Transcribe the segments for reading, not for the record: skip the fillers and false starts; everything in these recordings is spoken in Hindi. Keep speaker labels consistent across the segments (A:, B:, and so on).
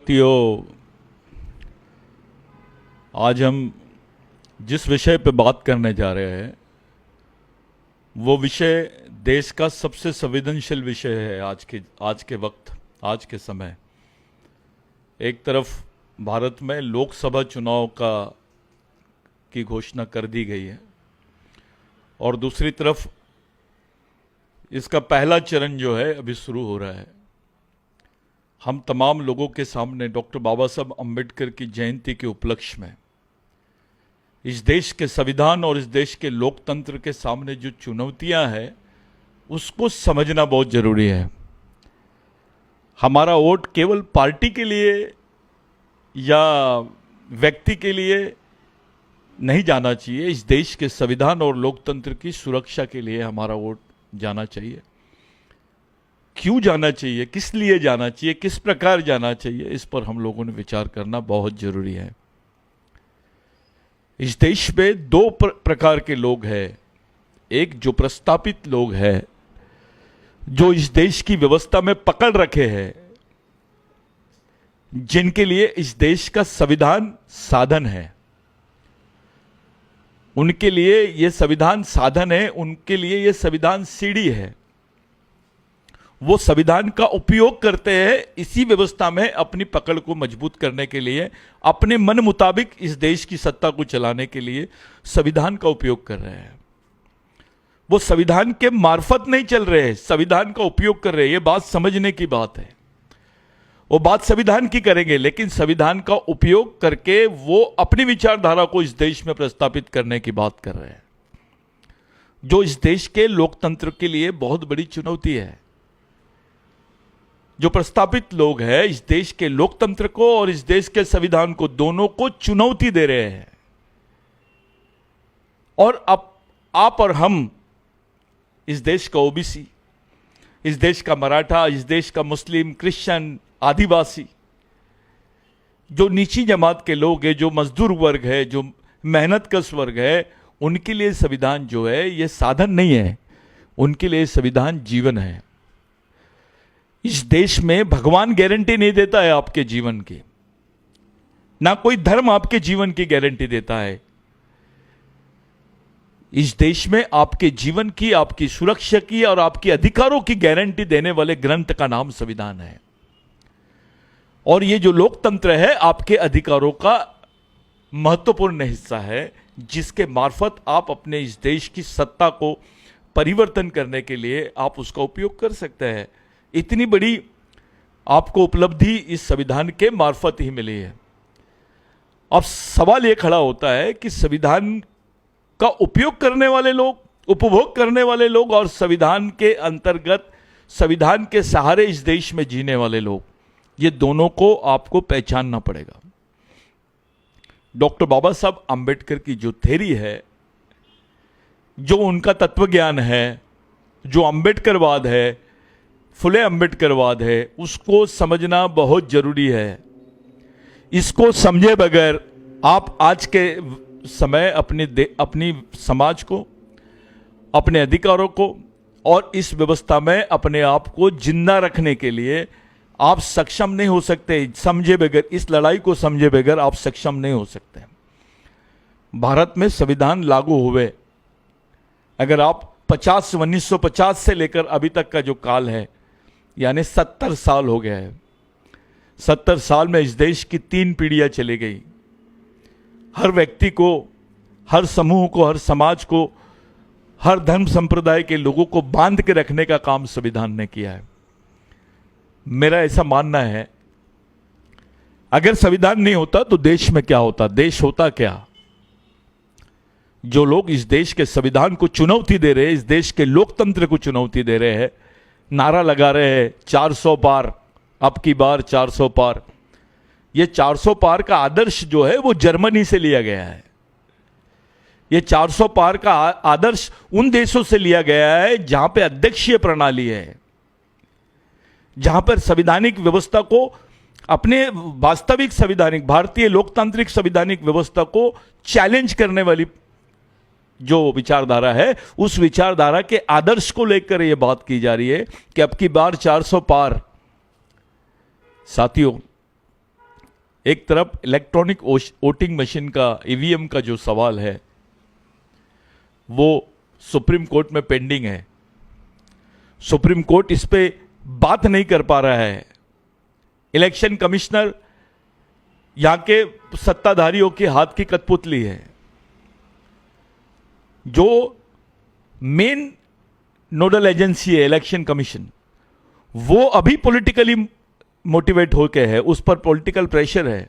A: साथियों, आज हम जिस विषय पे बात करने जा रहे हैं वो विषय देश का सबसे संवेदनशील विषय है। आज के वक्त, आज के समय एक तरफ भारत में लोकसभा चुनाव की घोषणा कर दी गई है और दूसरी तरफ इसका पहला चरण जो है अभी शुरू हो रहा है। हम तमाम लोगों के सामने डॉक्टर बाबा साहब अम्बेडकर की जयंती के उपलक्ष्य में इस देश के संविधान और इस देश के लोकतंत्र के सामने जो चुनौतियां हैं उसको समझना बहुत जरूरी है। हमारा वोट केवल पार्टी के लिए या व्यक्ति के लिए नहीं जाना चाहिए। इस देश के संविधान और लोकतंत्र की सुरक्षा के लिए हमारा वोट जाना चाहिए। क्यों जाना चाहिए, किस लिए जाना चाहिए, किस प्रकार जाना चाहिए, इस पर हम लोगों ने विचार करना बहुत जरूरी है। इस देश में दो प्रकार के लोग हैं। एक जो प्रस्तापित लोग हैं, जो इस देश की व्यवस्था में पकड़ रखे हैं, जिनके लिए इस देश का संविधान साधन है, उनके लिए यह संविधान साधन है, उनके लिए यह संविधान सीढ़ी है। वो संविधान का उपयोग करते हैं इसी व्यवस्था में अपनी पकड़ को मजबूत करने के लिए, अपने मन मुताबिक इस देश की सत्ता को चलाने के लिए संविधान का उपयोग कर रहे हैं। वो संविधान के मार्फत नहीं चल रहे हैं, संविधान का उपयोग कर रहे हैं। ये बात समझने की बात है। वो बात संविधान की करेंगे, लेकिन संविधान का उपयोग करके वो अपनी विचारधारा को इस देश में प्रस्तापित करने की बात कर रहे हैं, जो इस देश के लोकतंत्र के लिए बहुत बड़ी चुनौती है। जो प्रस्तापित लोग हैं इस देश के लोकतंत्र को और इस देश के संविधान को, दोनों को चुनौती दे रहे हैं। और अब आप और हम, इस देश का ओबीसी, इस देश का मराठा, इस देश का मुस्लिम, क्रिश्चियन, आदिवासी, जो नीची जमात के लोग हैं, जो मजदूर वर्ग है, जो मेहनत कश वर्ग है, उनके लिए संविधान जो है यह साधन नहीं है, उनके लिए संविधान जीवन है। इस देश में भगवान गारंटी नहीं देता है आपके जीवन की, ना कोई धर्म आपके जीवन की गारंटी देता है। इस देश में आपके जीवन की, आपकी सुरक्षा की और आपके अधिकारों की गारंटी देने वाले ग्रंथ का नाम संविधान है। और ये जो लोकतंत्र है आपके अधिकारों का महत्वपूर्ण हिस्सा है, जिसके मार्फत आप अपने इस देश की सत्ता को परिवर्तन करने के लिए आप उसका उपयोग कर सकते हैं। इतनी बड़ी आपको उपलब्धि इस संविधान के मार्फत ही मिली है। अब सवाल यह खड़ा होता है कि संविधान का उपयोग करने वाले लोग, उपभोग करने वाले लोग और संविधान के अंतर्गत, संविधान के सहारे इस देश में जीने वाले लोग, ये दोनों को आपको पहचानना पड़ेगा। डॉक्टर बाबा साहब अम्बेडकर की जो थ्योरी है, जो उनका तत्वज्ञान है, जो अम्बेडकरवाद है, फुले अम्बेडकरवाद है, उसको समझना बहुत जरूरी है। इसको समझे बगैर आप आज के समय अपनी समाज को, अपने अधिकारों को और इस व्यवस्था में अपने आप को जिंदा रखने के लिए आप सक्षम नहीं हो सकते। समझे बगैर, इस लड़ाई को समझे बगैर आप सक्षम नहीं हो सकते। भारत में संविधान लागू हुए, अगर आप 1950 से लेकर अभी तक का जो काल है, यानी 70 साल हो गया है। 70 साल में इस देश की 3 पीढ़ियां चली गई। हर व्यक्ति को, हर समूह को, हर समाज को, हर धर्म संप्रदाय के लोगों को बांध के रखने का काम संविधान ने किया है। मेरा ऐसा मानना है, अगर संविधान नहीं होता तो देश में क्या होता, देश होता क्या? जो लोग इस देश के संविधान को चुनौती दे रहे हैं, इस देश के लोकतंत्र को चुनौती दे रहे हैं, नारा लगा रहे हैं 400 पार, अब की बार 400 पार। ये 400 पार का आदर्श जो है वो जर्मनी से लिया गया है। ये 400 पार का आदर्श उन देशों से लिया गया है जहां पे अध्यक्षीय प्रणाली है, जहां पर संवैधानिक व्यवस्था को, अपने वास्तविक संवैधानिक, भारतीय लोकतांत्रिक संवैधानिक व्यवस्था को चैलेंज करने वाली जो विचारधारा है, उस विचारधारा के आदर्श को लेकर यह बात की जा रही है कि अब की बार 400 पार। साथियों, एक तरफ इलेक्ट्रॉनिक वोटिंग मशीन का, ईवीएम का जो सवाल है वो सुप्रीम कोर्ट में पेंडिंग है। सुप्रीम कोर्ट इस पे बात नहीं कर पा रहा है। इलेक्शन कमिश्नर यहां के सत्ताधारियों के हाथ की कठपुतली है। जो मेन नोडल एजेंसी है इलेक्शन कमीशन, वो अभी पॉलिटिकली मोटिवेट होके है, उस पर पॉलिटिकल प्रेशर है,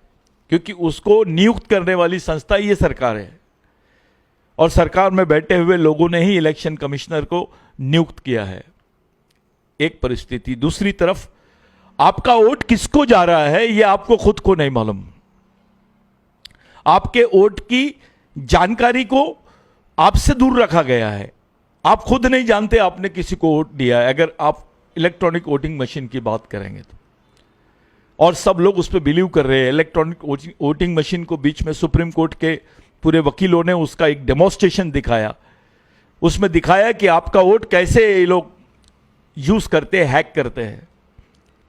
A: क्योंकि उसको नियुक्त करने वाली संस्था ये सरकार है और सरकार में बैठे हुए लोगों ने ही इलेक्शन कमिश्नर को नियुक्त किया है। एक परिस्थिति। दूसरी तरफ आपका वोट किसको जा रहा है ये आपको खुद को नहीं मालूम। आपके वोट की जानकारी को आपसे दूर रखा गया है। आप खुद नहीं जानते आपने किसी को वोट दिया है, अगर आप इलेक्ट्रॉनिक वोटिंग मशीन की बात करेंगे तो। और सब लोग उस पर बिलीव कर रहे हैं। इलेक्ट्रॉनिक वोटिंग मशीन को बीच में सुप्रीम कोर्ट के पूरे वकीलों ने उसका एक डेमोन्स्ट्रेशन दिखाया। उसमें दिखाया कि आपका वोट कैसे ये लोग यूज करते हैं, हैक करते हैं।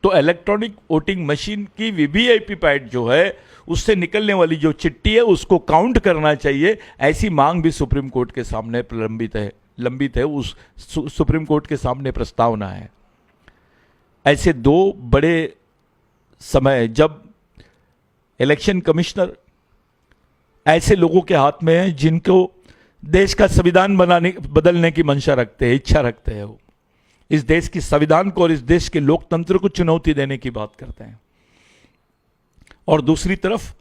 A: तो इलेक्ट्रॉनिक वोटिंग मशीन की वीवीआईपी पैड जो है, उससे निकलने वाली जो चिट्ठी है उसको काउंट करना चाहिए, ऐसी मांग भी सुप्रीम कोर्ट के सामने लंबित है। उस सुप्रीम कोर्ट के सामने प्रस्तावना है। ऐसे दो बड़े समय जब इलेक्शन कमिश्नर ऐसे लोगों के हाथ में है जिनको देश का संविधान बदलने की मंशा रखते हैं, इच्छा रखते हैं, वो इस देश की संविधान को और इस देश के लोकतंत्र को चुनौती देने की बात करते हैं। और दूसरी तरफ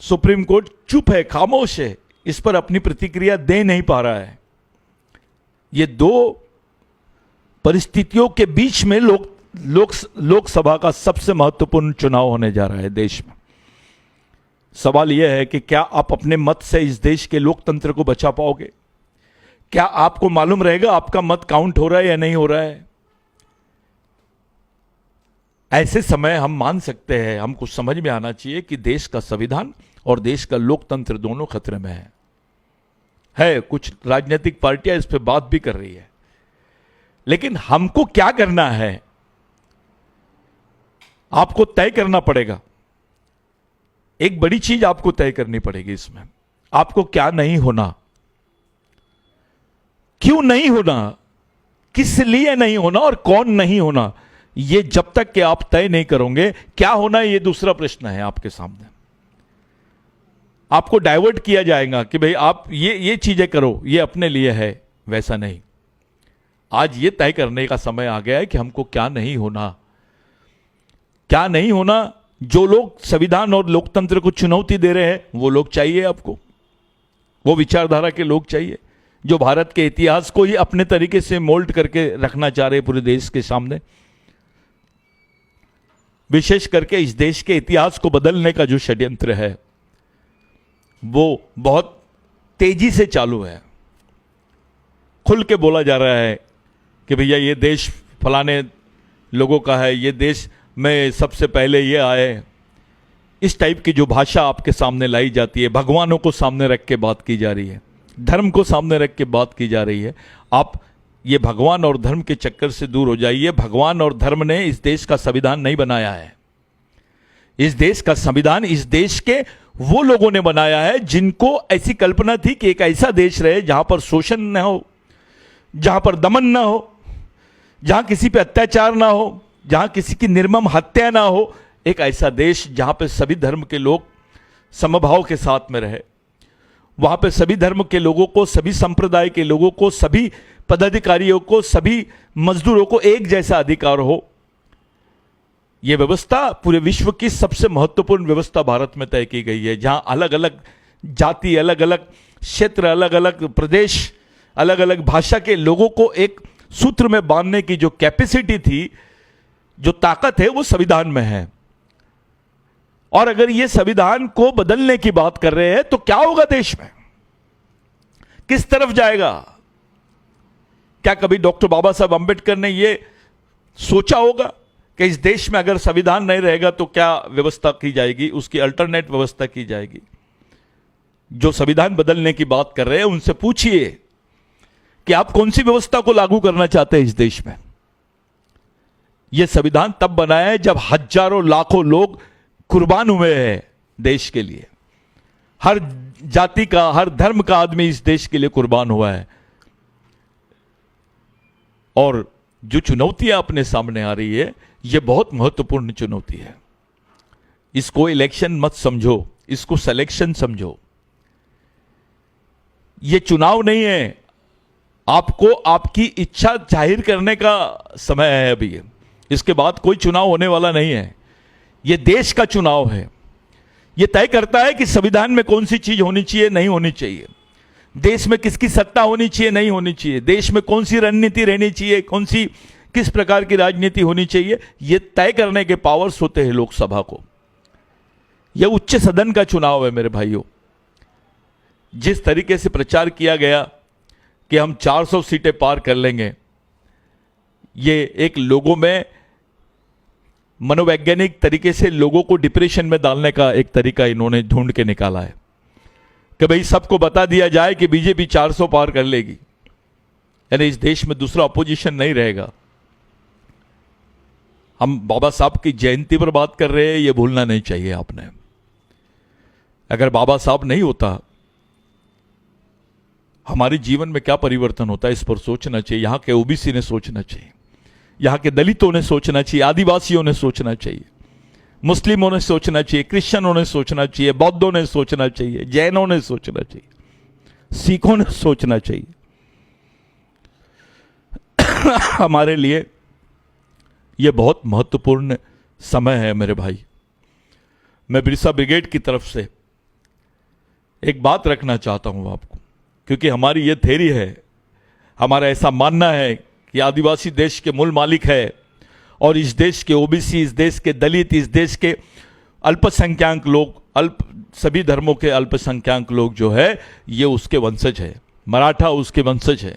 A: सुप्रीम कोर्ट चुप है, खामोश है, इस पर अपनी प्रतिक्रिया दे नहीं पा रहा है। ये दो परिस्थितियों के बीच में लोकसभा का सबसे महत्वपूर्ण चुनाव होने जा रहा है देश में। सवाल यह है कि क्या आप अपने मत से इस देश के लोकतंत्र को बचा पाओगे? क्या आपको मालूम रहेगा आपका मत काउंट हो रहा है या नहीं हो रहा है? ऐसे समय हम मान सकते हैं, हमको समझ में आना चाहिए कि देश का संविधान और देश का लोकतंत्र दोनों खतरे में है। कुछ राजनीतिक पार्टियां इस पे बात भी कर रही है, लेकिन हमको क्या करना है आपको तय करना पड़ेगा। एक बड़ी चीज आपको तय करनी पड़ेगी इसमें, आपको क्या नहीं होना, क्यों नहीं होना, किस लिए नहीं होना और कौन नहीं होना। ये जब तक कि आप तय नहीं करोगे क्या होना है, ये दूसरा प्रश्न है आपके सामने। आपको डाइवर्ट किया जाएगा कि भाई आप ये चीजें करो, ये अपने लिए है, वैसा नहीं। आज ये तय करने का समय आ गया है कि हमको क्या नहीं होना। क्या नहीं होना, जो लोग संविधान और लोकतंत्र को चुनौती दे रहे हैं वो लोग चाहिए आपको, वो विचारधारा के लोग चाहिए जो भारत के इतिहास को ही अपने तरीके से मोल्ड करके रखना चाह रहे हैं पूरे देश के सामने। विशेष करके इस देश के इतिहास को बदलने का जो षड्यंत्र है वो बहुत तेजी से चालू है। खुल के बोला जा रहा है कि भैया ये देश फलाने लोगों का है, ये देश में सबसे पहले ये आए। इस टाइप की जो भाषा आपके सामने लाई जाती है, भगवानों को सामने रख के बात की जा रही है, धर्म को सामने रख के बात की जा रही है। आप ये भगवान और धर्म के चक्कर से दूर हो जाइए। भगवान और धर्म ने इस देश का संविधान नहीं बनाया है। इस देश का संविधान इस देश के वो लोगों ने बनाया है जिनको ऐसी कल्पना थी कि एक ऐसा देश रहे जहां पर शोषण न हो, जहां पर दमन न हो, जहां किसी पे अत्याचार ना हो, जहां किसी की निर्मम हत्या ना हो। एक ऐसा देश जहां पे सभी धर्म के लोग समभाव के साथ में रहे, वहां पे सभी धर्म के लोगों को, सभी संप्रदाय के लोगों को, सभी पदाधिकारियों को, सभी मजदूरों को एक जैसा अधिकार हो। यह व्यवस्था पूरे विश्व की सबसे महत्वपूर्ण व्यवस्था भारत में तय की गई है, जहां अलग अलग जाति, अलग अलग क्षेत्र, अलग अलग प्रदेश, अलग अलग भाषा के लोगों को एक सूत्र में बांधने की जो कैपेसिटी थी, जो ताकत है, वो संविधान में है। और अगर ये संविधान को बदलने की बात कर रहे हैं तो क्या होगा देश में, किस तरफ जाएगा? क्या कभी डॉक्टर बाबा साहब अंबेडकर ने यह सोचा होगा कि इस देश में अगर संविधान नहीं रहेगा तो क्या व्यवस्था की जाएगी, उसकी अल्टरनेट व्यवस्था की जाएगी? जो संविधान बदलने की बात कर रहे हैं उनसे पूछिए कि आप कौन सी व्यवस्था को लागू करना चाहते हैं इस देश में। यह संविधान तब बनाया है जब हजारों लाखों लोग कुर्बान हुए हैं देश के लिए। हर जाति का, हर धर्म का आदमी इस देश के लिए कुर्बान हुआ है। और जो चुनौतियां अपने सामने आ रही है, यह बहुत महत्वपूर्ण चुनौती है। इसको इलेक्शन मत समझो, इसको सिलेक्शन समझो। यह चुनाव नहीं है, आपको आपकी इच्छा जाहिर करने का समय है अभी। इसके बाद कोई चुनाव होने वाला नहीं है। यह देश का चुनाव है। यह तय करता है कि संविधान में कौन सी चीज होनी चाहिए, नहीं होनी चाहिए, देश में किसकी सत्ता होनी चाहिए, नहीं होनी चाहिए, देश में कौन सी रणनीति रहनी चाहिए, कौन सी किस प्रकार की राजनीति होनी चाहिए, यह तय करने के पावर्स होते हैं लोकसभा को। यह उच्च सदन का चुनाव है मेरे भाइयों। जिस तरीके से प्रचार किया गया कि हम 400 सीटें पार कर लेंगे, यह एक लोगों में मनोवैज्ञानिक तरीके से लोगों को डिप्रेशन में डालने का एक तरीका इन्होंने ढूंढ के निकाला है कि भाई सबको बता दिया जाए कि बीजेपी 400 पार कर लेगी, यानी इस देश में दूसरा अपोजिशन नहीं रहेगा। हम बाबा साहब की जयंती पर बात कर रहे हैं, यह भूलना नहीं चाहिए आपने। अगर बाबा साहब नहीं होता, हमारे जीवन में क्या परिवर्तन होता है, इस पर सोचना चाहिए। यहां के ओबीसी ने सोचना चाहिए, यहां के दलितों ने सोचना चाहिए, आदिवासियों ने सोचना चाहिए, मुस्लिमों ने सोचना चाहिए, क्रिश्चियनों ने सोचना चाहिए, बौद्धों ने सोचना चाहिए, जैनों ने सोचना चाहिए, सिखों ने सोचना चाहिए। हमारे लिए यह बहुत महत्वपूर्ण समय है मेरे भाई। मैं बिरसा ब्रिगेड की तरफ से एक बात रखना चाहता हूं आपको, क्योंकि हमारी यह थ्योरी है, हमारा ऐसा मानना है कि आदिवासी देश के मूल मालिक है, और इस देश के ओबीसी, इस देश के दलित, इस देश के अल्पसंख्यक लोग, सभी धर्मों के अल्पसंख्यक लोग जो है, ये उसके वंशज है। मराठा उसके वंशज है।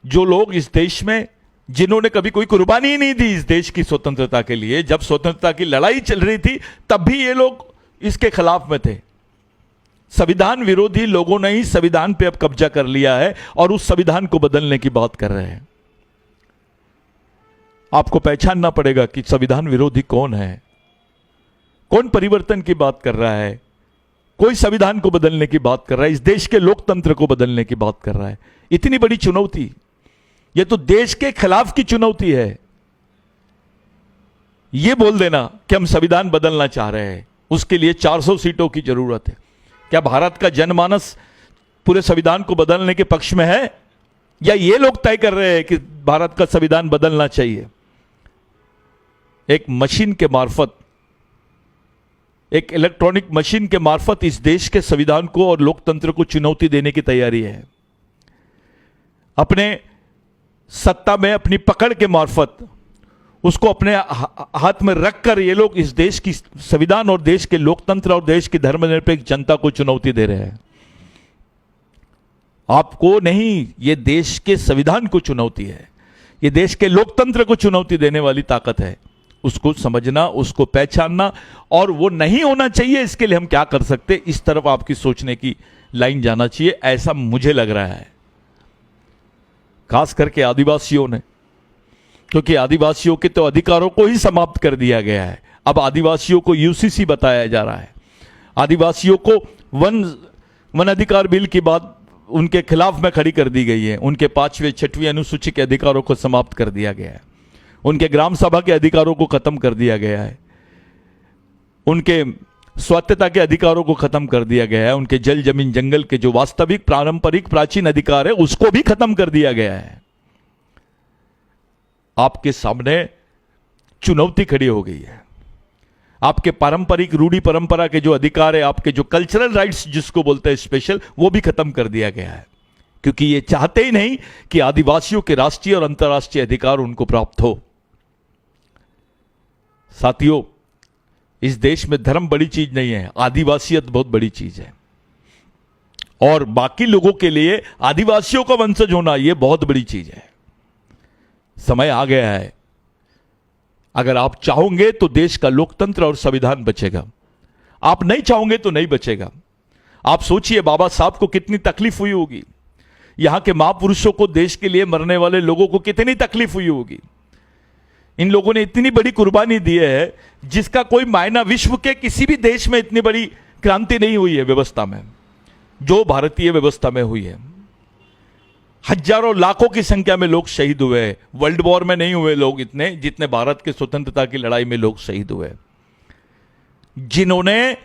A: जो लोग इस देश में, जिन्होंने कभी कोई कुर्बानी ही नहीं दी इस देश की स्वतंत्रता के लिए, जब स्वतंत्रता की लड़ाई चल रही थी तब भी ये लोग इसके खिलाफ में थे। संविधान विरोधी लोगों ने ही संविधान पे अब कब्जा कर लिया है और उस संविधान को बदलने की बात कर रहे हैं। आपको पहचानना पड़ेगा कि संविधान विरोधी कौन है, कौन परिवर्तन की बात कर रहा है। कोई संविधान को बदलने की बात कर रहा है, इस देश के लोकतंत्र को बदलने की बात कर रहा है। इतनी बड़ी चुनौती, यह तो देश के खिलाफ की चुनौती है। यह बोल देना कि हम संविधान बदलना चाह रहे हैं, उसके लिए 400 सीटों की जरूरत है। क्या भारत का जनमानस पूरे संविधान को बदलने के पक्ष में है, या ये लोग तय कर रहे हैं कि भारत का संविधान बदलना चाहिए? एक मशीन के मार्फत, एक इलेक्ट्रॉनिक मशीन के मार्फत इस देश के संविधान को और लोकतंत्र को चुनौती देने की तैयारी है। अपने सत्ता में अपनी पकड़ के मार्फत उसको अपने हाथ में रखकर ये लोग इस देश की संविधान और देश के लोकतंत्र और देश की धर्मनिरपेक्ष जनता को चुनौती दे रहे हैं। आपको नहीं, ये देश के संविधान को चुनौती है, ये देश के लोकतंत्र को चुनौती देने वाली ताकत है। उसको समझना, उसको पहचानना, और वो नहीं होना चाहिए, इसके लिए हम क्या कर सकते, इस तरफ आपकी सोचने की लाइन जाना चाहिए, ऐसा मुझे लग रहा है। खास करके आदिवासियों ने, क्योंकि आदिवासियों के तो अधिकारों को ही समाप्त कर दिया गया है। अब आदिवासियों को यूसीसी बताया जा रहा है। आदिवासियों को वन अधिकार बिल की बात उनके खिलाफ में खड़ी कर दी गई है। उनके 5वें 6वीं अनुसूची के अधिकारों को समाप्त कर दिया गया है। उनके ग्राम सभा के अधिकारों को खत्म कर दिया गया है। उनके स्वायत्तता के अधिकारों को खत्म कर दिया गया है। उनके जल जमीन जंगल के जो वास्तविक पारंपरिक प्राचीन अधिकार है उसको भी खत्म कर दिया गया है। आपके सामने चुनौती खड़ी हो गई है। आपके पारंपरिक रूढ़ी परंपरा के जो अधिकार है, आपके जो कल्चरल राइट्स जिसको बोलते हैं स्पेशल, वो भी खत्म कर दिया गया है, क्योंकि ये चाहते ही नहीं कि आदिवासियों के राष्ट्रीय और अंतर्राष्ट्रीय अधिकार उनको प्राप्त हो। साथियों, इस देश में धर्म बड़ी चीज नहीं है, आदिवासियत बहुत बड़ी चीज है। और बाकी लोगों के लिए आदिवासियों का वंशज होना यह बहुत बड़ी चीज है। समय आ गया है। अगर आप चाहोगे तो देश का लोकतंत्र और संविधान बचेगा, आप नहीं चाहोगे तो नहीं बचेगा। आप सोचिए बाबा साहब को कितनी तकलीफ हुई होगी, यहां के महापुरुषों को, देश के लिए मरने वाले लोगों को कितनी तकलीफ हुई होगी। इन लोगों ने इतनी बड़ी कुर्बानी दी है जिसका कोई मायना विश्व के किसी भी देश में इतनी बड़ी क्रांति नहीं हुई है व्यवस्था में जो भारतीय व्यवस्था में हुई है। हजारों लाखों की संख्या में लोग शहीद हुए। वर्ल्ड वॉर में नहीं हुए लोग इतने जितने भारत के स्वतंत्रता की लड़ाई में लोग शहीद हुए। जिन्होंने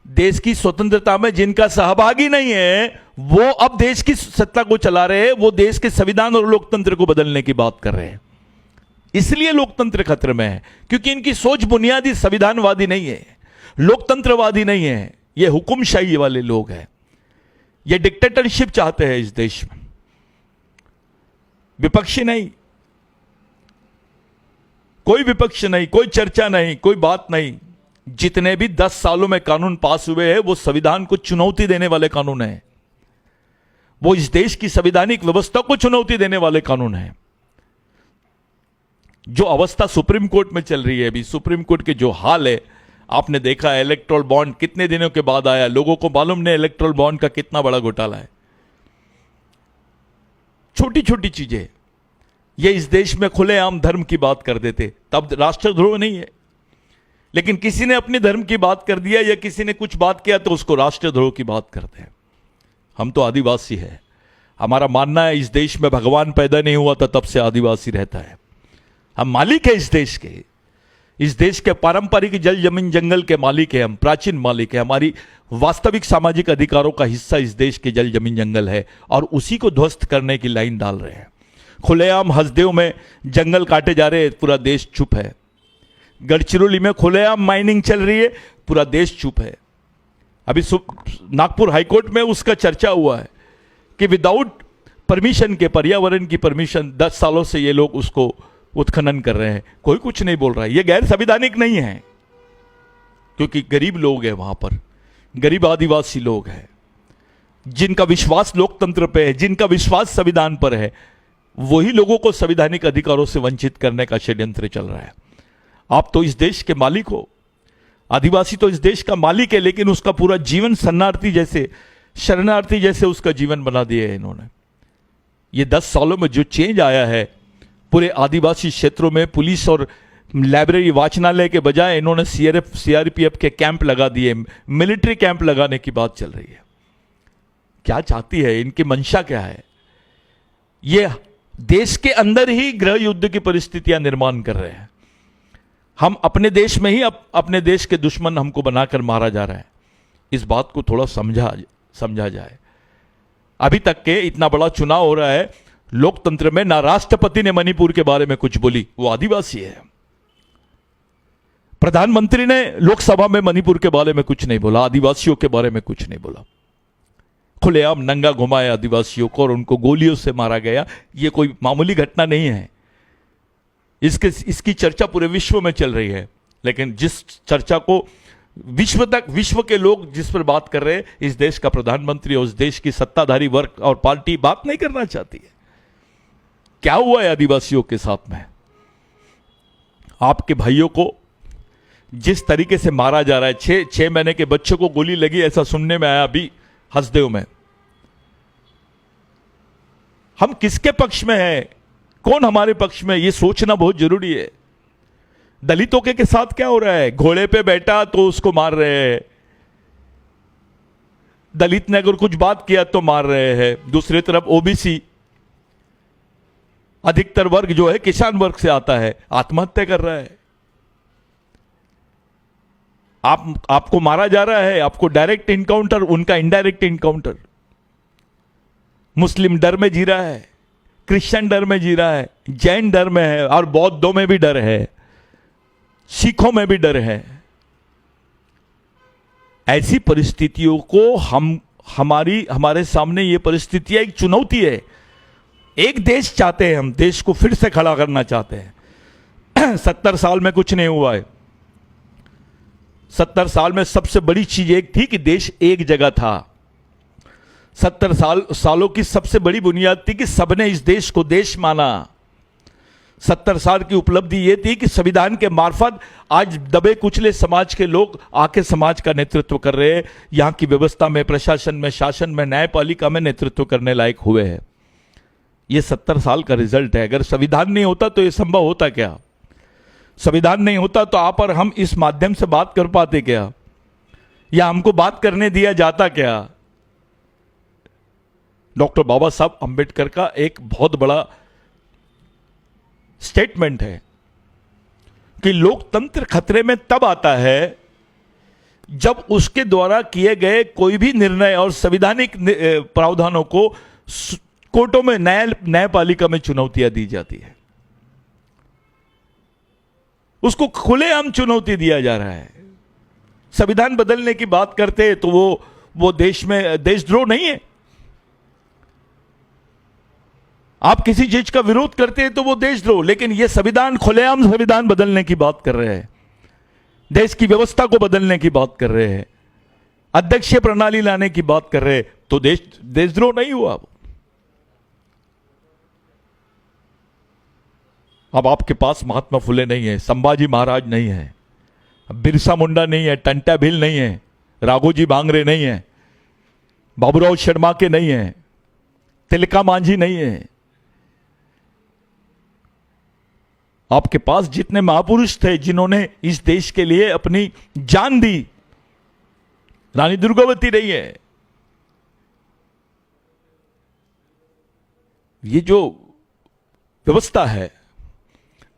A: देश की स्वतंत्रता में जिनका सहभागी नहीं है वो अब देश की सत्ता को चला रहे हैं, वो देश के संविधान और लोकतंत्र को बदलने की बात कर रहे हैं। इसलिए लोकतंत्र खतरे में है क्योंकि इनकी सोच बुनियादी संविधानवादी नहीं है, लोकतंत्रवादी नहीं है, ये हुकुमशाही वाले लोग हैं, ये डिक्टेटरशिप चाहते हैं इस देश में। विपक्षी नहीं, कोई विपक्ष नहीं, कोई चर्चा नहीं, कोई बात नहीं। जितने भी 10 सालों में कानून पास हुए हैं वो संविधान को चुनौती देने वाले कानून हैं, वो इस देश की संवैधानिक व्यवस्था को चुनौती देने वाले कानून हैं। जो अवस्था सुप्रीम कोर्ट में चल रही है अभी, सुप्रीम कोर्ट के जो हाल है आपने देखा है। इलेक्टोरल बॉन्ड कितने दिनों के बाद आया, लोगों को मालूम नहीं इलेक्टोरल बॉन्ड का कितना बड़ा घोटाला है। छोटी छोटी चीजें ये इस देश में खुलेआम धर्म की बात कर देते तब राष्ट्रद्रोह नहीं है, लेकिन किसी ने अपने धर्म की बात कर दिया या किसी ने कुछ बात किया तो उसको राष्ट्रद्रोह की बात करते हैं। हम तो आदिवासी है, हमारा मानना है इस देश में भगवान पैदा नहीं हुआ था तब से आदिवासी रहता है। हम मालिक है इस देश के, इस देश के पारंपरिक जल जमीन जंगल के मालिक है, हम प्राचीन मालिक है। हमारी वास्तविक सामाजिक अधिकारों का हिस्सा इस देश के जल जमीन जंगल है और उसी को ध्वस्त करने की लाइन डाल रहे हैं। खुलेआम हसदेव में जंगल काटे जा रहे हैं, पूरा देश चुप है। गढ़चिरौली में खुलेआम माइनिंग चल रही है, पूरा देश चुप है। अभी नागपुर हाईकोर्ट में उसका चर्चा हुआ है कि विदाउट परमिशन के, पर्यावरण की परमिशन 10 सालों से ये लोग उसको उत्खनन कर रहे हैं, कोई कुछ नहीं बोल रहा है। ये गैर संवैधानिक नहीं है क्योंकि गरीब लोग हैं वहां पर, गरीब आदिवासी लोग हैं जिनका विश्वास लोकतंत्र पे है, जिनका विश्वास संविधान पर है, वही लोगों को संवैधानिक अधिकारों से वंचित करने का षड्यंत्र चल रहा है। आप तो इस देश के मालिक हो, आदिवासी तो इस देश का मालिक है, लेकिन उसका पूरा जीवन शरणार्थी जैसे, शरणार्थी जैसे उसका जीवन बना दिया है इन्होंने। ये 10 सालों में जो चेंज आया है पूरे आदिवासी क्षेत्रों में, पुलिस और लाइब्रेरी वाचनालय के बजाय इन्होंने सीआरपीएफ के कैंप लगा दिए, मिलिट्री कैंप लगाने की बात चल रही है। क्या चाहती है, इनकी मंशा क्या है? ये देश के अंदर ही गृह युद्ध की परिस्थितियां निर्माण कर रहे हैं। हम अपने देश में ही अपने देश के दुश्मन हमको बनाकर मारा जा रहा है। इस बात को थोड़ा समझा जाए। अभी तक के इतना बड़ा चुनाव हो रहा है, लोकतंत्र में ना राष्ट्रपति ने मणिपुर के बारे में कुछ बोली, वो आदिवासी है। प्रधानमंत्री ने लोकसभा में मणिपुर के बारे में कुछ नहीं बोला, आदिवासियों के बारे में कुछ नहीं बोला। खुलेआम नंगा घुमाया आदिवासियों को और उनको गोलियों से मारा गया। ये कोई मामूली घटना नहीं है, इसकी चर्चा पूरे विश्व में चल रही है। लेकिन जिस चर्चा को विश्व के लोग जिस पर बात कर रहे हैं, इस देश का प्रधानमंत्री और उस देश की सत्ताधारी वर्ग और पार्टी बात नहीं करना चाहती है। क्या हुआ है आदिवासियों के साथ में? आपके भाइयों को जिस तरीके से मारा जा रहा है, 6 महीने के बच्चे को गोली लगी, ऐसा सुनने में आया अभी हसदेव में। हम किसके पक्ष में हैं, कौन हमारे पक्ष में, यह सोचना बहुत जरूरी है। दलितों के साथ क्या हो रहा है? घोड़े पे बैठा तो उसको मार रहे हैं, दलित ने अगर कुछ बात किया तो मार रहे हैं। दूसरी तरफ ओबीसी अधिकतर वर्ग जो है किसान वर्ग से आता है, आत्महत्या कर रहा है। आपको मारा जा रहा है, आपको डायरेक्ट इनकाउंटर, उनका इनडायरेक्ट इनकाउंटर। मुस्लिम डर में जी रहा है, क्रिश्चियन डर में जी रहा है, जैन डर में है और बौद्धों में भी डर है, सिखों में भी डर है। ऐसी परिस्थितियों को हमारे सामने ये परिस्थितियां एक चुनौती है। एक देश चाहते हैं, हम देश को फिर से खड़ा करना चाहते हैं। 70 साल में कुछ नहीं हुआ है। 70 साल में सबसे बड़ी चीज एक थी कि देश एक जगह था। 70 सालों की सबसे बड़ी बुनियाद थी कि सबने इस देश को देश माना। 70 साल की उपलब्धि यह थी कि संविधान के मार्फत आज दबे कुचले समाज के लोग आके समाज का नेतृत्व कर रहे हैं। यहां की व्यवस्था में, प्रशासन में, शासन में, न्यायपालिका में नेतृत्व करने लायक हुए हैं। यह 70 साल का रिजल्ट है। अगर संविधान नहीं होता तो यह संभव होता क्या? संविधान नहीं होता तो आप और हम इस माध्यम से बात कर पाते क्या, या हमको बात करने दिया जाता क्या? डॉक्टर बाबा साहब अंबेडकर का एक बहुत बड़ा स्टेटमेंट है कि लोकतंत्र खतरे में तब आता है जब उसके द्वारा किए गए कोई भी निर्णय और संवैधानिक प्रावधानों को कोर्टों में, न्यायपालिका में चुनौतियां दी जाती है। उसको खुलेआम चुनौती दिया जा रहा है। संविधान बदलने की बात करते हैं तो वो देश में देशद्रोह नहीं है। आप किसी चीज का विरोध करते हैं तो वो देशद्रोह, लेकिन ये संविधान, खुलेआम संविधान बदलने की बात कर रहे हैं, देश की व्यवस्था को बदलने की बात कर रहे हैं, अध्यक्षीय प्रणाली लाने की बात कर रहे हैं, तो देशद्रोह नहीं हुआ। अब आपके पास महात्मा फुले नहीं है, संभाजी महाराज नहीं है, बिरसा मुंडा नहीं है, टंटा भील नहीं है, राघोजी भांगरे नहीं है, बाबूराव शर्मा के नहीं है, तिलका मांझी नहीं है। आपके पास जितने महापुरुष थे जिन्होंने इस देश के लिए अपनी जान दी, रानी दुर्गावती नहीं है। ये जो व्यवस्था है,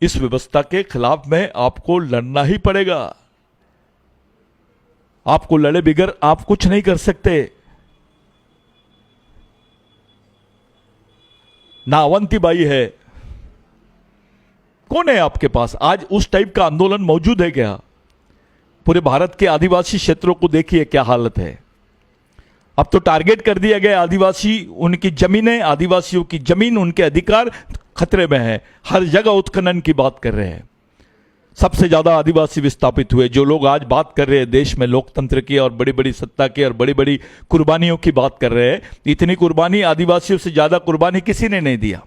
A: इस व्यवस्था के खिलाफ में आपको लड़ना ही पड़ेगा। आपको लड़े बिगर आप कुछ नहीं कर सकते। ना अवंतीबाई है, कौन है आपके पास? आज उस टाइप का आंदोलन मौजूद है क्या? पूरे भारत के आदिवासी क्षेत्रों को देखिए क्या हालत है। अब तो टारगेट कर दिया गया आदिवासी, उनकी जमीनें, आदिवासियों की जमीन, उनके अधिकार खतरे में है। हर जगह उत्खनन की बात कर रहे हैं। सबसे ज्यादा आदिवासी विस्थापित हुए। जो लोग आज बात कर रहे हैं देश में लोकतंत्र की और बड़ी बड़ी सत्ता की और बड़ी बड़ी कुर्बानियों की बात कर रहे हैं, इतनी कुर्बानी आदिवासियों से ज्यादा कुर्बानी किसी ने नहीं दिया।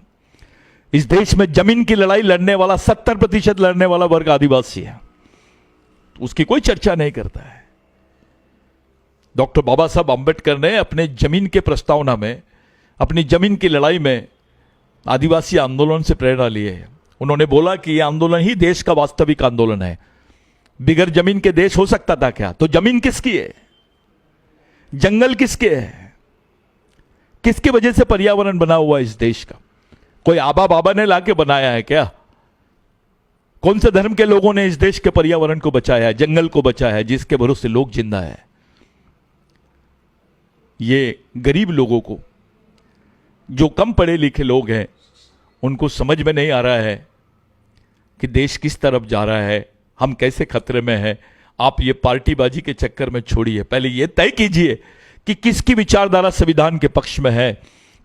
A: इस देश में जमीन की लड़ाई लड़ने वाला 70% लड़ने वाला वर्ग आदिवासी है, उसकी कोई चर्चा नहीं करता है। डॉक्टर बाबा साहब अंबेडकर ने अपने जमीन के प्रस्तावना में, अपनी जमीन की लड़ाई में आदिवासी आंदोलन से प्रेरणा ली है। उन्होंने बोला कि यह आंदोलन ही देश का वास्तविक आंदोलन है। बिगर जमीन के देश हो सकता था क्या? तो जमीन किसकी है? जंगल किसके है? किसकी वजह से पर्यावरण बना हुआ इस देश का? कोई आबा बाबा ने लाके बनाया है क्या? कौन से धर्म के लोगों ने इस देश के पर्यावरण को बचाया है, जंगल को बचाया है, जिसके भरोसे लोग जिंदा है? ये गरीब लोगों को, जो कम पढ़े लिखे लोग हैं, उनको समझ में नहीं आ रहा है कि देश किस तरफ जा रहा है, हम कैसे खतरे में हैं। आप ये पार्टीबाजी के चक्कर में छोड़िए, पहले ये तय कीजिए कि किसकी विचारधारा संविधान के पक्ष में है,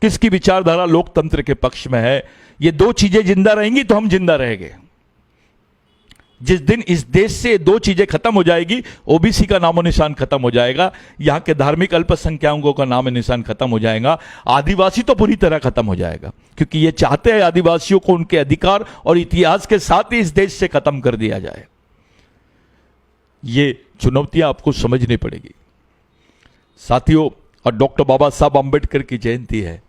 A: किसकी विचारधारा लोकतंत्र के पक्ष में है। ये दो चीजें जिंदा रहेंगी तो हम जिंदा रहेंगे। जिस दिन इस देश से दो चीजें खत्म हो जाएगी, ओबीसी का नामो निशान खत्म हो जाएगा, यहां के धार्मिक अल्पसंख्यकों का नामो निशान खत्म हो जाएगा, आदिवासी तो पूरी तरह खत्म हो जाएगा। क्योंकि ये चाहते हैं आदिवासियों को उनके अधिकार और इतिहास के साथ ही इस देश से खत्म कर दिया जाए। ये चुनौतियां आपको समझनी पड़ेगी साथियों। और डॉक्टर बाबा साहब अंबेडकर की जयंती है।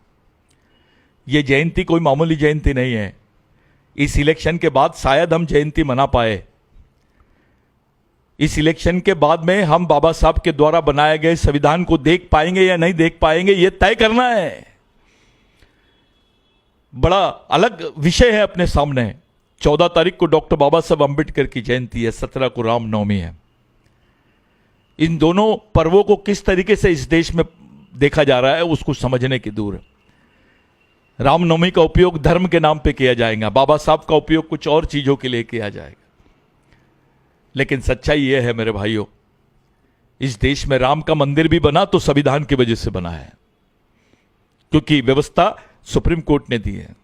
A: यह जयंती कोई मामूली जयंती नहीं है। इस इलेक्शन के बाद शायद हम जयंती मना पाए। इस इलेक्शन के बाद में हम बाबा साहब के द्वारा बनाए गए संविधान को देख पाएंगे या नहीं देख पाएंगे, यह तय करना है। बड़ा अलग विषय है अपने सामने। 14 तारीख को डॉक्टर बाबा साहब अंबेडकर की जयंती है, 17 को रामनवमी है। इन दोनों पर्वों को किस तरीके से इस देश में देखा जा रहा है उसको समझने की दूर है। रामनवमी का उपयोग धर्म के नाम पे किया जाएगा, बाबा साहब का उपयोग कुछ और चीजों के लिए किया जाएगा। लेकिन सच्चाई यह है मेरे भाइयों, इस देश में राम का मंदिर भी बना तो संविधान की वजह से बना है। क्योंकि व्यवस्था सुप्रीम कोर्ट ने दी है,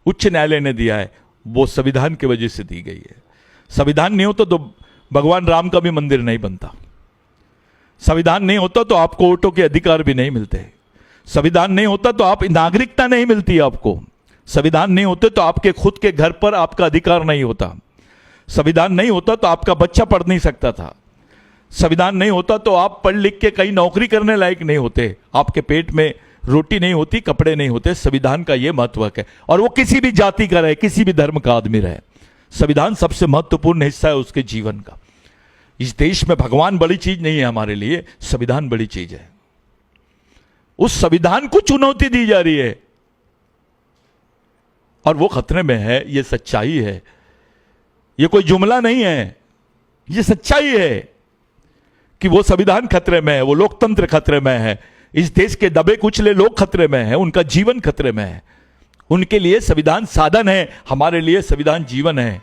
A: उच्च न्यायालय ने दिया है, वो संविधान की वजह से दी गई है। संविधान नहीं होता तो भगवान राम का भी मंदिर नहीं बनता। संविधान नहीं होता तो आपको वोटों के अधिकार भी नहीं मिलते। संविधान नहीं होता तो आप नागरिकता नहीं मिलती आपको। संविधान नहीं होते तो आपके खुद के घर पर आपका अधिकार नहीं होता। संविधान नहीं होता तो आपका बच्चा पढ़ नहीं सकता था। संविधान नहीं होता तो आप पढ़ लिख के कहीं नौकरी करने लायक नहीं होते, आपके पेट में रोटी नहीं होती, कपड़े नहीं होते। संविधान का यह महत्व है, और वो किसी भी जाति का रहे, किसी भी धर्म का आदमी रहे, संविधान सबसे महत्वपूर्ण हिस्सा है उसके जीवन का। इस देश में भगवान बड़ी चीज नहीं है हमारे लिए, संविधान बड़ी चीज है। उस संविधान को चुनौती दी जा रही है और वो खतरे में है। ये सच्चाई है, ये कोई जुमला नहीं है, ये सच्चाई है कि वो संविधान खतरे में है, वो लोकतंत्र खतरे में है, इस देश के दबे कुचले लोग खतरे में हैं, उनका जीवन खतरे में है। उनके लिए संविधान साधन है, हमारे लिए संविधान जीवन है।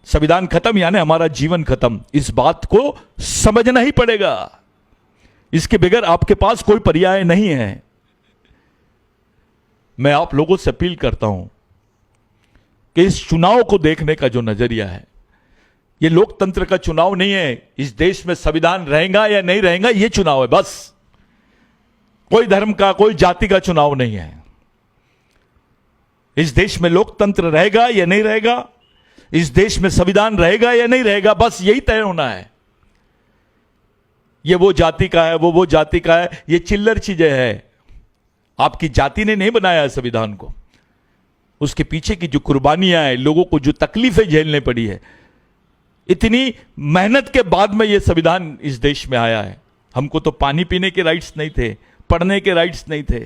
A: संविधान खत्म यानी हमारा जीवन खत्म। इस बात को समझना ही पड़ेगा, इसके बगैर आपके पास कोई पर्याय नहीं है। मैं आप लोगों से अपील करता हूं कि इस चुनाव को देखने का जो नजरिया है, ये लोकतंत्र का चुनाव नहीं है। इस देश में संविधान रहेगा या नहीं रहेगा ये चुनाव है, बस। कोई धर्म का, कोई जाति का चुनाव नहीं है। इस देश में लोकतंत्र रहेगा या नहीं रहेगा, इस देश में संविधान रहेगा या नहीं रहेगा, बस यही तय होना है। ये वो जाति का है, वो जाति का है, ये चिल्लर चीजें हैं। आपकी जाति ने नहीं बनाया है संविधान को। उसके पीछे की जो कुर्बानियां हैं, लोगों को जो तकलीफें झेलने पड़ी है, इतनी मेहनत के बाद में ये संविधान इस देश में आया है। हमको तो पानी पीने के राइट्स नहीं थे, पढ़ने के राइट्स नहीं थे,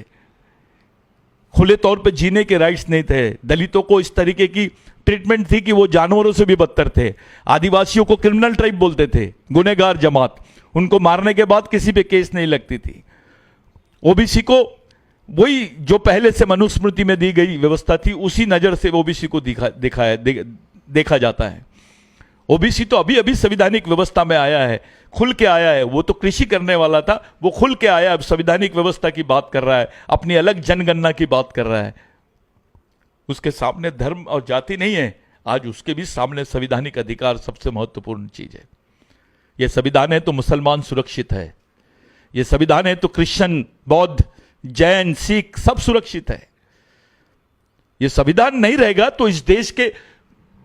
A: खुले तौर पे जीने के राइट्स नहीं थे। दलितों को इस तरीके की ट्रीटमेंट थी कि वो जानवरों से भी बदतर थे। आदिवासियों को क्रिमिनल ट्राइब बोलते थे, गुनहगार जमात। उनको मारने के बाद किसी पे केस नहीं लगती थी। ओबीसी को वही जो पहले से मनुस्मृति में दी गई व्यवस्था थी, उसी नजर से ओबीसी को देखा जाता है। ओबीसी तो अभी अभी संवैधानिक व्यवस्था में आया है, खुल के आया है। वो तो कृषि करने वाला था, वो खुल के आया, अब संवैधानिक व्यवस्था की बात कर रहा है, अपनी अलग जनगणना की बात कर रहा है। उसके सामने धर्म और जाति नहीं है, आज उसके भी सामने संवैधानिक अधिकार सबसे महत्वपूर्ण चीज है। यह संविधान है तो मुसलमान सुरक्षित है, यह संविधान है तो क्रिश्चियन, बौद्ध, जैन, सिख सब सुरक्षित है। यह संविधान नहीं रहेगा तो इस देश के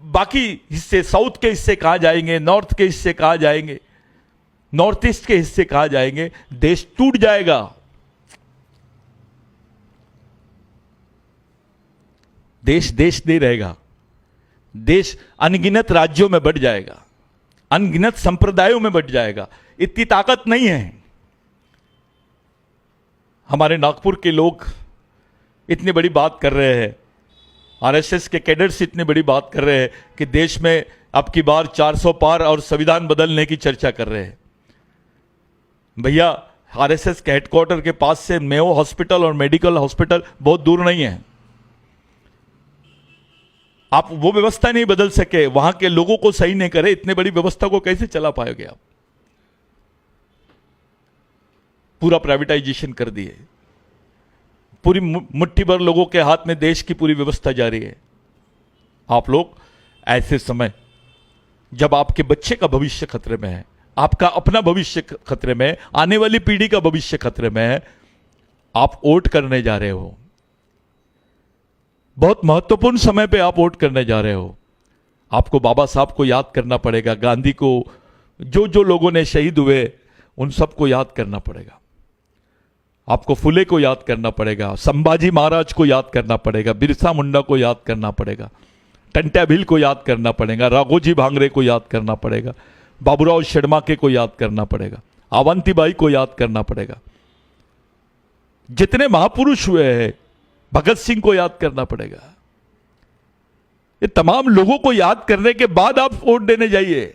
A: बाकी हिस्से, साउथ के हिस्से कहां जाएंगे, नॉर्थ के हिस्से कहां जाएंगे, नॉर्थ ईस्ट के हिस्से कहां जाएंगे, देश टूट जाएगा। देश देश नहीं रहेगा, देश अनगिनत राज्यों में बढ़ जाएगा, अनगिनत संप्रदायों में बढ़ जाएगा। इतनी ताकत नहीं है। हमारे नागपुर के लोग इतनी बड़ी बात कर रहे हैं, आरएसएस के कैडर्स इतनी बड़ी बात कर रहे हैं कि देश में अब की बार 400 पार और संविधान बदलने की चर्चा कर रहे हैं। भैया, आरएसएस के हेडक्वार्टर के पास से मेयो हॉस्पिटल और मेडिकल हॉस्पिटल बहुत दूर नहीं है। आप वो व्यवस्था नहीं बदल सके, वहां के लोगों को सही नहीं करे, इतने बड़ी व्यवस्था को कैसे चला पाओगे आप? पूरा प्राइवेटाइजेशन कर दिए, पूरी मुट्ठी भर लोगों के हाथ में देश की पूरी व्यवस्था जारी है। आप लोग ऐसे समय जब आपके बच्चे का भविष्य खतरे में है, आपका अपना भविष्य खतरे में है, आने वाली पीढ़ी का भविष्य खतरे में है, आप वोट करने जा रहे हो। बहुत महत्वपूर्ण समय पे आप वोट करने जा रहे हो। आपको बाबा साहब को याद करना पड़ेगा, गांधी को, जो जो लोगों ने शहीद हुए उन सबको याद करना पड़ेगा। आपको फुले को याद करना पड़ेगा, संभाजी महाराज को याद करना पड़ेगा, बिरसा मुंडा को याद करना पड़ेगा, टंट्या भील को याद करना पड़ेगा, राघोजी भांगरे को याद करना पड़ेगा, बाबूराव शर्माके को याद करना पड़ेगा, अवंतीबाई को याद करना पड़ेगा। जितने महापुरुष हुए हैं, भगत सिंह को याद करना पड़ेगा। ये तमाम लोगों को याद करने के बाद आप वोट देने जाइए।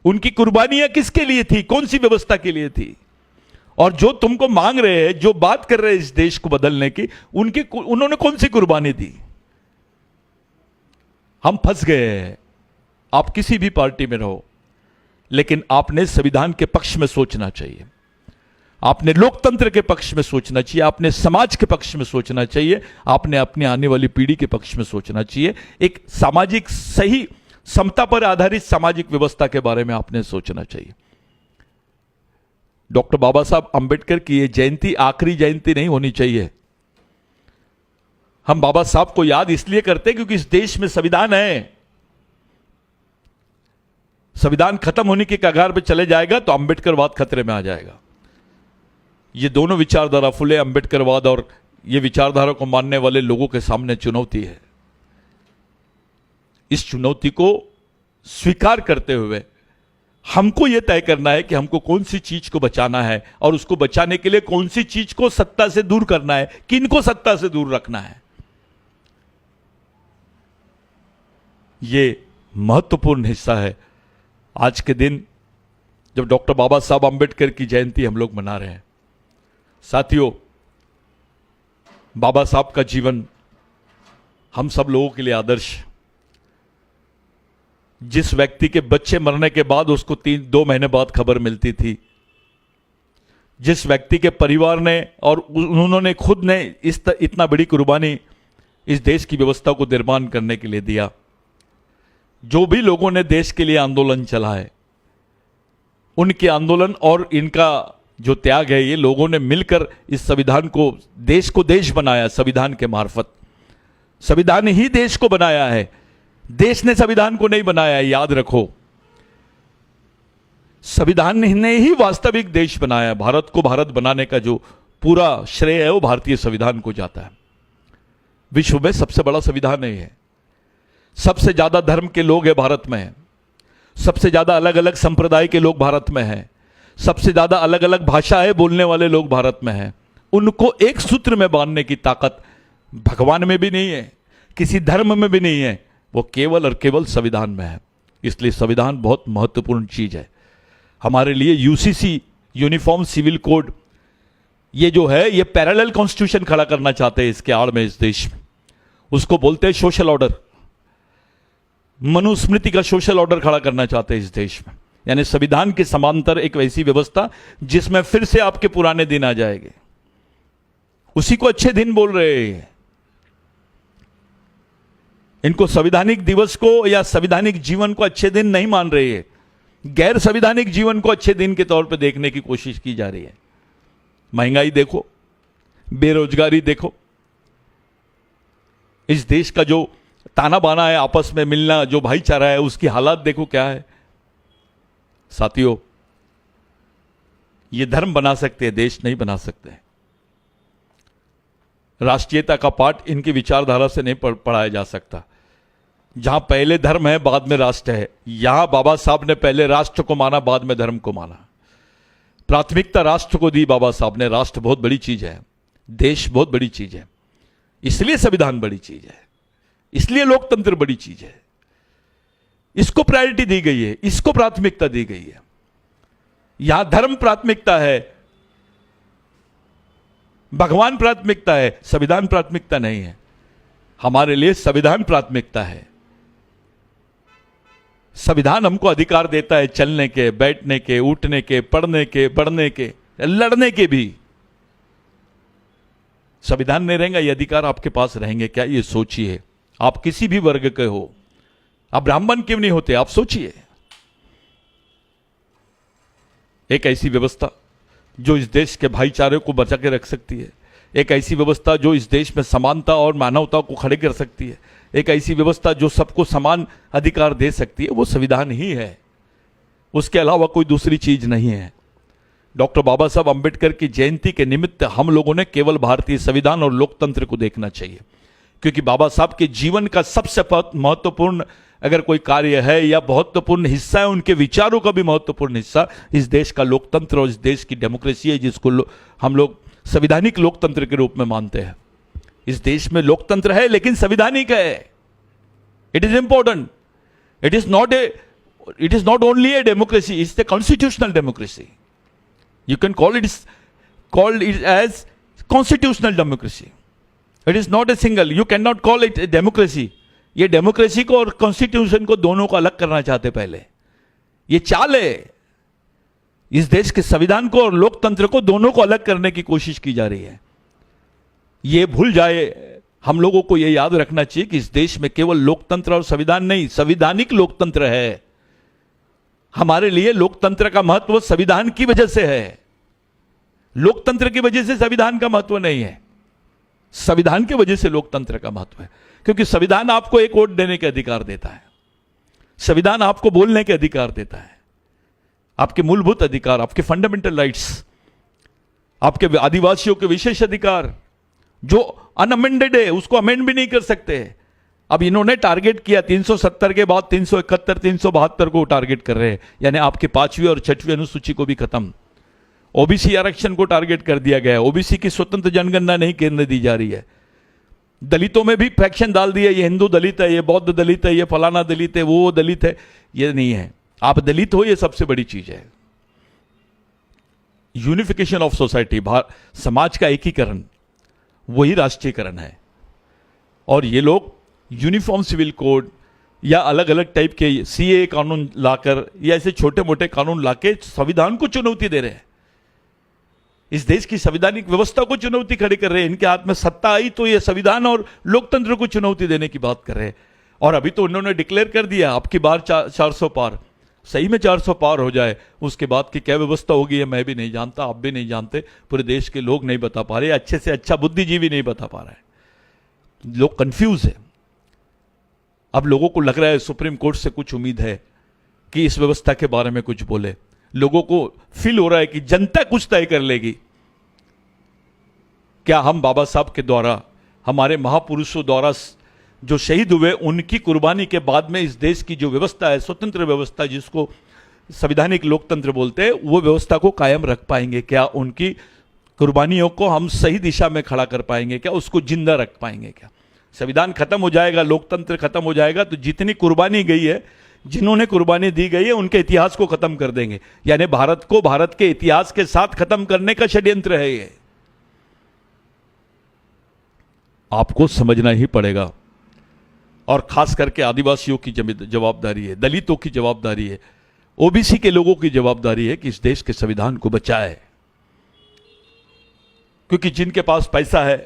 A: उनकी कुर्बानियां किसके लिए थी, कौन सी व्यवस्था के लिए थी? और जो तुमको मांग रहे हैं, जो बात कर रहे हैं इस देश को बदलने की, उन्होंने कौन सी कुर्बानी दी? हम फंस गए हैं। आप किसी भी पार्टी में रहो, लेकिन आपने संविधान के पक्ष में सोचना चाहिए, आपने लोकतंत्र के पक्ष में सोचना चाहिए, आपने समाज के पक्ष में सोचना चाहिए, आपने अपनी आने वाली पीढ़ी के पक्ष में सोचना चाहिए। एक सामाजिक सही समता पर आधारित सामाजिक व्यवस्था के बारे में आपने सोचना चाहिए। डॉक्टर बाबा साहब अंबेडकर की ये जयंती आखिरी जयंती नहीं होनी चाहिए। हम बाबा साहब को याद इसलिए करते हैं क्योंकि इस देश में संविधान है। संविधान खत्म होने के कगार पे चले जाएगा तो अंबेडकरवाद खतरे में आ जाएगा। ये दोनों विचारधारा, फुले अंबेडकरवाद और ये विचारधारा को मानने वाले लोगों के सामने चुनौती है। इस चुनौती को स्वीकार करते हुए हमको यह तय करना है कि हमको कौन सी चीज को बचाना है और उसको बचाने के लिए कौन सी चीज को सत्ता से दूर करना है, किनको सत्ता से दूर रखना है। यह महत्वपूर्ण हिस्सा है आज के दिन जब डॉक्टर बाबा साहब आंबेडकर की जयंती हम लोग मना रहे हैं। साथियों, बाबा साहब का जीवन हम सब लोगों के लिए आदर्श। जिस व्यक्ति के बच्चे मरने के बाद उसको 2 महीने बाद खबर मिलती थी, जिस व्यक्ति के परिवार ने और उन्होंने खुद ने इतना बड़ी कुर्बानी इस देश की व्यवस्था को निर्माण करने के लिए दिया, जो भी लोगों ने देश के लिए आंदोलन चलाए, उनके आंदोलन और इनका जो त्याग है, ये लोगों ने मिलकर इस संविधान को देश बनाया। संविधान के मार्फत संविधान ही देश को बनाया है, देश ने संविधान को नहीं बनाया है। याद रखो, संविधान ने ही वास्तविक देश बनाया। भारत को भारत बनाने का जो पूरा श्रेय है वो भारतीय संविधान को जाता है। विश्व में सबसे बड़ा संविधान है। सबसे ज्यादा धर्म के लोग हैं भारत में, सबसे ज्यादा अलग अलग संप्रदाय के लोग भारत में हैं, सबसे ज्यादा अलग अलग भाषाएं बोलने वाले लोग भारत में हैं। उनको एक सूत्र में बांधने की ताकत भगवान में भी नहीं है, किसी धर्म में भी नहीं है, वो केवल और केवल संविधान में है। इसलिए संविधान बहुत महत्वपूर्ण चीज है हमारे लिए। यूसीसी, यूनिफॉर्म सिविल कोड, ये जो है ये पैरेलल कॉन्स्टिट्यूशन खड़ा करना चाहते हैं इसके आड़ में, इस देश में। उसको बोलते हैं सोशल ऑर्डर। मनुस्मृति का सोशल ऑर्डर खड़ा करना चाहते हैं इस देश में, यानी संविधान के समांतर एक वैसी व्यवस्था जिसमें फिर से आपके पुराने दिन आ जाएंगे। उसी को अच्छे दिन बोल रहे हैं। इनको संवैधानिक दिवस को या संवैधानिक जीवन को अच्छे दिन नहीं मान रहे हैं, गैर संवैधानिक जीवन को अच्छे दिन के तौर पे देखने की कोशिश की जा रही है। महंगाई देखो, बेरोजगारी देखो, इस देश का जो ताना बाना है, आपस में मिलना, जो भाईचारा है, उसकी हालात देखो क्या है। साथियों, ये धर्म बना सकते हैं, देश नहीं बना सकते। राष्ट्रीयता का पाठ इनकी विचारधारा से नहीं पढ़ाया जा सकता। जहां पहले धर्म है बाद में राष्ट्र है, यहां बाबा साहब ने पहले राष्ट्र को माना, बाद में धर्म को माना। प्राथमिकता राष्ट्र को दी बाबा साहब ने। राष्ट्र बहुत बड़ी चीज है, देश बहुत बड़ी चीज है, इसलिए संविधान बड़ी चीज है, इसलिए लोकतंत्र बड़ी चीज है। इसको प्रायोरिटी दी गई है, इसको प्राथमिकता दी गई है। यहां धर्म प्राथमिकता है, भगवान प्राथमिकता है, संविधान प्राथमिकता नहीं है। हमारे लिए संविधान प्राथमिकता है। संविधान हमको अधिकार देता है चलने के, बैठने के, उठने के, पढ़ने के, बढ़ने के, लड़ने के भी। संविधान नहीं रहेगा, ये अधिकार आपके पास रहेंगे क्या? ये सोचिए। आप किसी भी वर्ग के हो, आप ब्राह्मण क्यों नहीं होते, आप सोचिए। एक ऐसी व्यवस्था जो इस देश के भाईचारे को बचा के रख सकती है, एक ऐसी व्यवस्था जो इस देश में समानता और मानवता को खड़े कर सकती है, एक ऐसी व्यवस्था जो सबको समान अधिकार दे सकती है, वो संविधान ही है। उसके अलावा कोई दूसरी चीज नहीं है। डॉक्टर बाबा साहब अंबेडकर की जयंती के निमित्त हम लोगों ने केवल भारतीय संविधान और लोकतंत्र को देखना चाहिए, क्योंकि बाबा साहब के जीवन का सबसे महत्वपूर्ण अगर कोई कार्य है या महत्वपूर्ण हिस्सा है, उनके विचारों का भी महत्वपूर्ण हिस्सा इस देश का लोकतंत्र और इस देश की डेमोक्रेसी है, जिसको हम लोग संवैधानिक लोकतंत्र के रूप में मानते हैं। इस देश में लोकतंत्र है लेकिन संवैधानिक है। It is important. It is not only a democracy, it's the constitutional democracy. You can call it as constitutional democracy. It is not a single, you can not call it democracy. ये डेमोक्रेसी को और कॉन्स्टिट्यूशन को दोनों को अलग करना चाहते पहले। ये चाल है, इस देश के संविधान को और लोकतंत्र को दोनों को अलग करने की कोशिश की जा रही है। ये भूल जाए, हम लोगों को यह याद रखना चाहिए कि इस देश में केवल लोकतंत्र और संविधान नहीं, संवैधानिक लोकतंत्र है। हमारे लिए लोकतंत्र का महत्व संविधान की वजह से है, लोकतंत्र की वजह से संविधान का महत्व नहीं है। संविधान की वजह से लोकतंत्र का महत्व है, क्योंकि संविधान आपको एक वोट देने के अधिकार देता है, संविधान आपको बोलने के अधिकार देता है। आपके मूलभूत अधिकार, आपके फंडामेंटल राइट्स, आपके आदिवासियों के विशेष अधिकार जो अनअमेंडेड है, उसको अमेंड भी नहीं कर सकते, अब इन्होंने टारगेट किया 370 के बाद 371, 372 को टारगेट कर रहे हैं, यानी आपके 5वीं और 6वीं अनुसूची को भी खत्म। ओबीसी आरक्षण को टारगेट कर दिया गया है। ओबीसी की स्वतंत्र जनगणना नहीं करने दी जा रही है। दलितों में भी फैक्शन डाल दिया, ये हिंदू दलित है, ये बौद्ध दलित है, ये फलाना दलित है, वो दलित है। ये नहीं है, आप दलित हो, ये सबसे बड़ी चीज है। यूनिफिकेशन ऑफ सोसाइटी, समाज का एकीकरण, वही राष्ट्रीयकरण है। और ये लोग यूनिफॉर्म सिविल कोड या अलग अलग टाइप के सीए कानून लाकर या ऐसे छोटे मोटे कानून लाके संविधान को चुनौती दे रहे हैं। इस देश की संवैधानिक व्यवस्था को चुनौती खड़ी कर रहे हैं। इनके हाथ में सत्ता आई तो ये संविधान और लोकतंत्र को चुनौती देने की बात कर रहे हैं। और अभी तो उन्होंने डिक्लेयर कर दिया अब की बार 400 पार, सही में 400 पार हो जाए, उसके बाद की क्या व्यवस्था होगी मैं भी नहीं जानता, आप भी नहीं जानते, पूरे देश के लोग नहीं बता पा रहे, अच्छे से अच्छा बुद्धिजीवी नहीं बता पा रहा है। लोग कंफ्यूज है। अब लोगों को लग रहा है सुप्रीम कोर्ट से कुछ उम्मीद है कि इस व्यवस्था के बारे में कुछ बोले। लोगों को फील हो रहा है कि जनता कुछ तय कर लेगी। क्या हम बाबा साहब के द्वारा, हमारे महापुरुषों द्वारा जो शहीद हुए, उनकी कुर्बानी के बाद में इस देश की जो व्यवस्था है, स्वतंत्र व्यवस्था जिसको संवैधानिक लोकतंत्र बोलते हैं, वो व्यवस्था को कायम रख पाएंगे? क्या उनकी कुर्बानियों को हम सही दिशा में खड़ा कर पाएंगे? क्या उसको जिंदा रख पाएंगे? क्या संविधान खत्म हो जाएगा, लोकतंत्र खत्म हो जाएगा तो जितनी कुर्बानी गई है, जिन्होंने कुर्बानी दी गई है, उनके इतिहास को खत्म कर देंगे। यानी भारत को भारत के इतिहास के साथ खत्म करने का षड्यंत्र है ये। आपको समझना ही पड़ेगा। और खास करके आदिवासियों की जवाबदारी है, दलितों की जवाबदारी है, ओबीसी के लोगों की जवाबदारी है कि इस देश के संविधान को बचाए। क्योंकि जिनके पास पैसा है,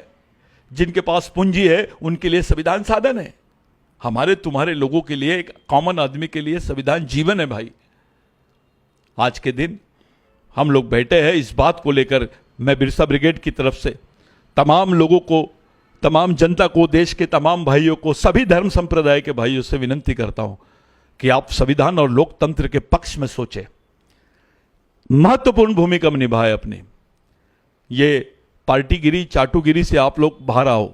A: जिनके पास पूंजी है, उनके लिए संविधान साधन है। हमारे तुम्हारे लोगों के लिए, एक कॉमन आदमी के लिए संविधान जीवन है भाई। आज के दिन हम लोग बैठे हैं इस बात को लेकर। मैं बिरसा ब्रिगेड की तरफ से तमाम लोगों को, तमाम जनता को, देश के तमाम भाइयों को, सभी धर्म संप्रदाय के भाइयों से विनती करता हूं कि आप संविधान और लोकतंत्र के पक्ष में सोचें, महत्वपूर्ण भूमिका में निभाए अपनी। ये पार्टीगिरी, चाटुगिरी से आप लोग बाहर आओ,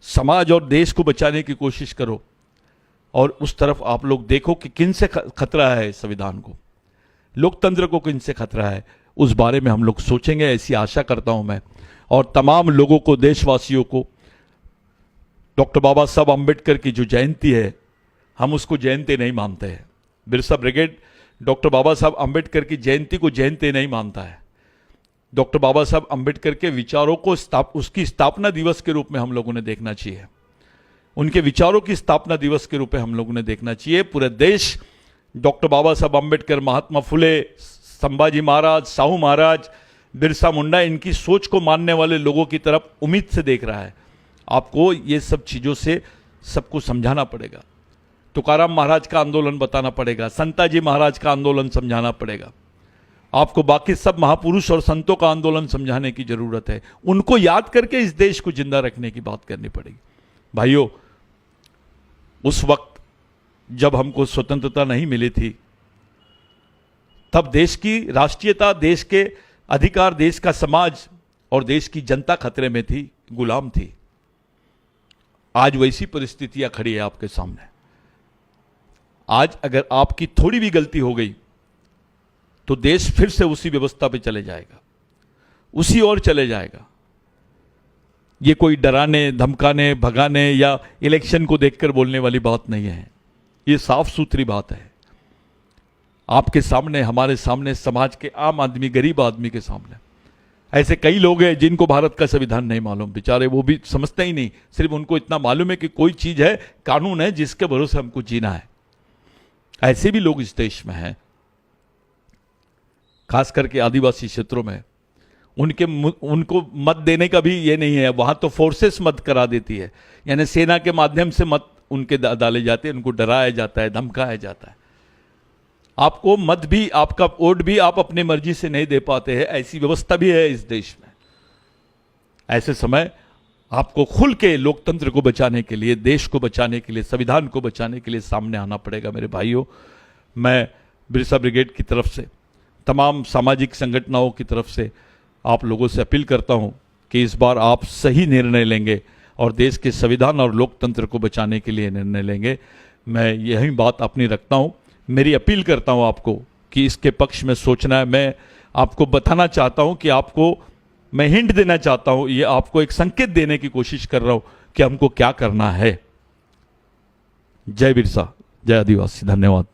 A: समाज और देश को बचाने की कोशिश करो। और उस तरफ आप लोग देखो कि किन से खतरा है संविधान को, लोकतंत्र को किन से खतरा है, उस बारे में हम लोग सोचेंगे, ऐसी आशा करता हूं मैं। और तमाम लोगों को, देशवासियों को, डॉक्टर बाबा साहब अंबेडकर की जो जयंती है, हम उसको जयंती नहीं मानते हैं। बिरसा ब्रिगेड डॉक्टर बाबा साहब अंबेडकर की जयंती को जयंती नहीं मानता है। डॉक्टर बाबा साहब अंबेडकर के विचारों को उसकी स्थापना दिवस के रूप में हम लोगों ने देखना चाहिए। उनके विचारों की स्थापना दिवस के रूप में हम लोगों ने देखना चाहिए। पूरे देश डॉक्टर बाबा साहब अंबेडकर, महात्मा फुले, संभाजी महाराज, साहू महाराज, बिरसा मुंडा, इनकी सोच को मानने वाले लोगों की तरफ उम्मीद से देख रहा है। आपको ये सब चीज़ों से सबको समझाना पड़ेगा। तुकाराम महाराज का आंदोलन बताना पड़ेगा, संताजी महाराज का आंदोलन समझाना पड़ेगा। आपको बाकी सब महापुरुष और संतों का आंदोलन समझाने की जरूरत है। उनको याद करके इस देश को जिंदा रखने की बात करनी पड़ेगी। भाइयों, उस वक्त जब हमको स्वतंत्रता नहीं मिली थी, तब देश की राष्ट्रीयता, देश के अधिकार, देश का समाज और देश की जनता खतरे में थी, गुलाम थी। आज वैसी परिस्थितियां खड़ी है आपके सामने। आज अगर आपकी थोड़ी भी गलती हो गई तो देश फिर से उसी व्यवस्था पे चले जाएगा, उसी ओर चले जाएगा। ये कोई डराने, धमकाने, भगाने या इलेक्शन को देखकर बोलने वाली बात नहीं है। ये साफ सुथरी बात है आपके सामने, हमारे सामने, समाज के आम आदमी, गरीब आदमी के सामने। ऐसे कई लोग हैं जिनको भारत का संविधान नहीं मालूम, बेचारे वो भी समझते ही नहीं। सिर्फ उनको इतना मालूम है कि कोई चीज है, कानून है, जिसके भरोसे हमको जीना है। ऐसे भी लोग इस देश में हैं, खास करके आदिवासी क्षेत्रों में। उनको मत देने का भी ये नहीं है, वहां तो फोर्सेस मत करा देती है, यानी सेना के माध्यम से मत उनके डाले जाते हैं, उनको डराया जाता है, धमकाया जाता है। आपको मत भी, आपका वोट भी आप अपनी मर्जी से नहीं दे पाते हैं, ऐसी व्यवस्था भी है इस देश में। ऐसे समय आपको खुल के लोकतंत्र को बचाने के लिए, देश को बचाने के लिए, संविधान को बचाने के लिए सामने आना पड़ेगा। मेरे भाइयों, मैं बिरसा ब्रिगेड की तरफ से, तमाम सामाजिक संगठनों की तरफ से आप लोगों से अपील करता हूं कि इस बार आप सही निर्णय लेंगे। और देश के संविधान और लोकतंत्र को बचाने के लिए निर्णय लेंगे। मैं यही बात अपनी रखता हूँ। मेरी अपील करता हूँ आपको कि इसके पक्ष में सोचना है। मैं आपको बताना चाहता हूँ कि आपको मैं हिंट देना चाहता हूँ, ये आपको एक संकेत देने की कोशिश कर रहा हूँ कि हमको क्या करना है। जय बिरसा, जय आदिवासी, धन्यवाद।